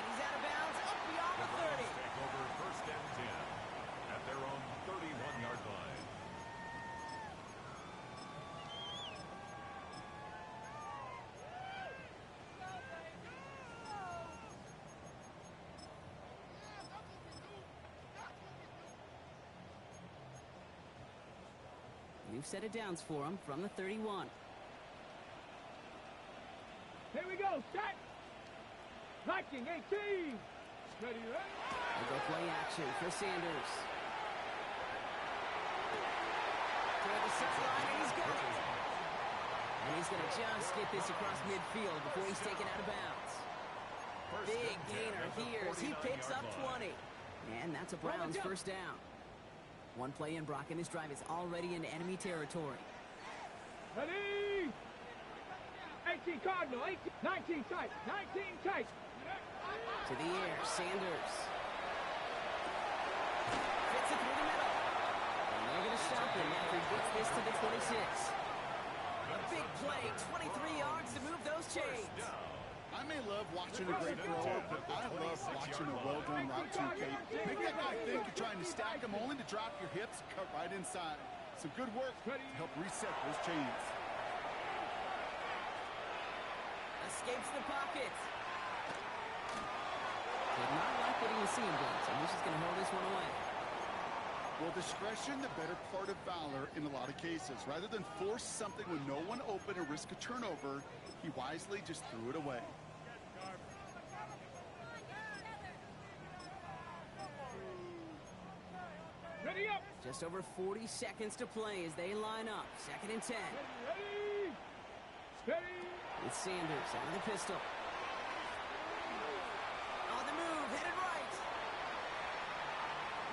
he's out of bounds up beyond the 30. Take over 1st and 10 at their own 31-yard line. New set of downs for him from the 31. Here we go. Set. Viking 18. Ready, ready. They go play action for Sanders. Toward the 6 line, and he's got it. And he's going to just get this across midfield before he's taken out of bounds. Big gainer here as he picks up 20. And that's a Browns first down. One play in, Brock, and this drive is already in enemy territory. Ready. 18 Cardinal. 18, 19 tight. 19 tight. To the air, Sanders. Fits it through the middle. And they're going to stop him after he gets this to the 26. A big play, 23 yards to move those chains. I may love watching a great throw, but I love watching a well-done route too, Kate. Make that guy think you're trying to stack him only to drop your hips, cut right inside. Some good work to help reset those chains. Escapes the pocket. Did not like getting the seam done, so he's just going to hold this one away. Well, discretion, the better part of valor in a lot of cases. Rather than force something with no one open or risk a turnover, he wisely just threw it away. Ready up. Just over 40 seconds to play as they line up. 2nd and 10. Ready. Steady. With Sanders out of the pistol. On the move, headed right.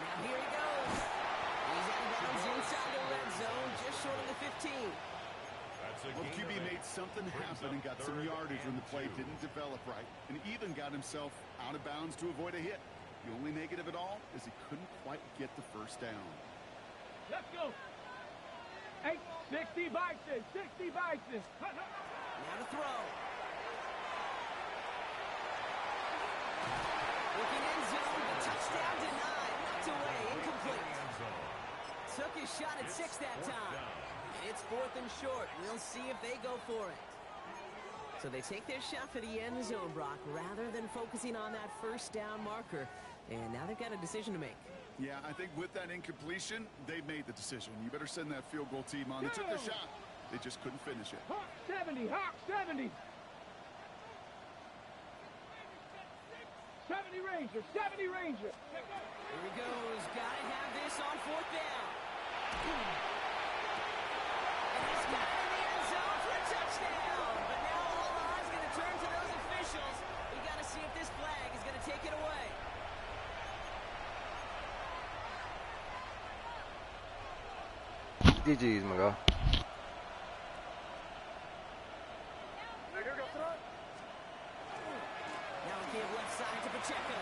Now here he goes. He's out of bounds inside the red zone. open and got some yardage when the play didn't develop right, and even got himself out of bounds to avoid a hit. The only negative at all is he couldn't quite get the first down. Let's go. 60 Bison, 60 Bison. Now to throw. Looking end zone, the touchdown denied. Knocked away, incomplete. Took his shot at 6 that time. And it's 4th and short. We'll see if they go for it. So they take their shot for the end zone, Brock, rather than focusing on that first down marker. And now they've got a decision to make. Yeah, I think with that incompletion, they've made the decision. You better send that field goal team on. They took their shot. They just couldn't finish it. Hawk 70, Hawk 70. 70 Ranger, 70 Ranger. Here he goes. Gotta have this on 4th down. And he's got it in the end zone for a touchdown. But now all eyes going to turn to those officials. We got to see if this flag is going to take it away. GG's, my guy. Now we give left side to Pacheco.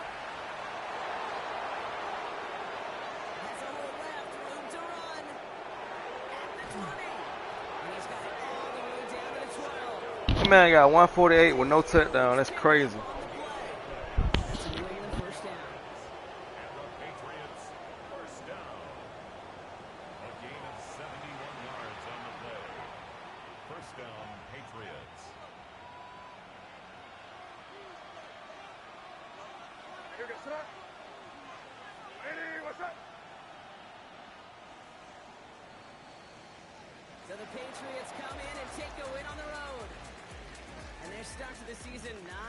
Has a hole left, room to run. At the 20. And he's got it all the way down to the 12. My man got 148 with no touchdown. That's crazy. That's a New England first down. And the Patriots first down. A gain of 71 yards on the play. First down, Patriots. So the Patriots come in and take a win on the road. And their start to the season, 9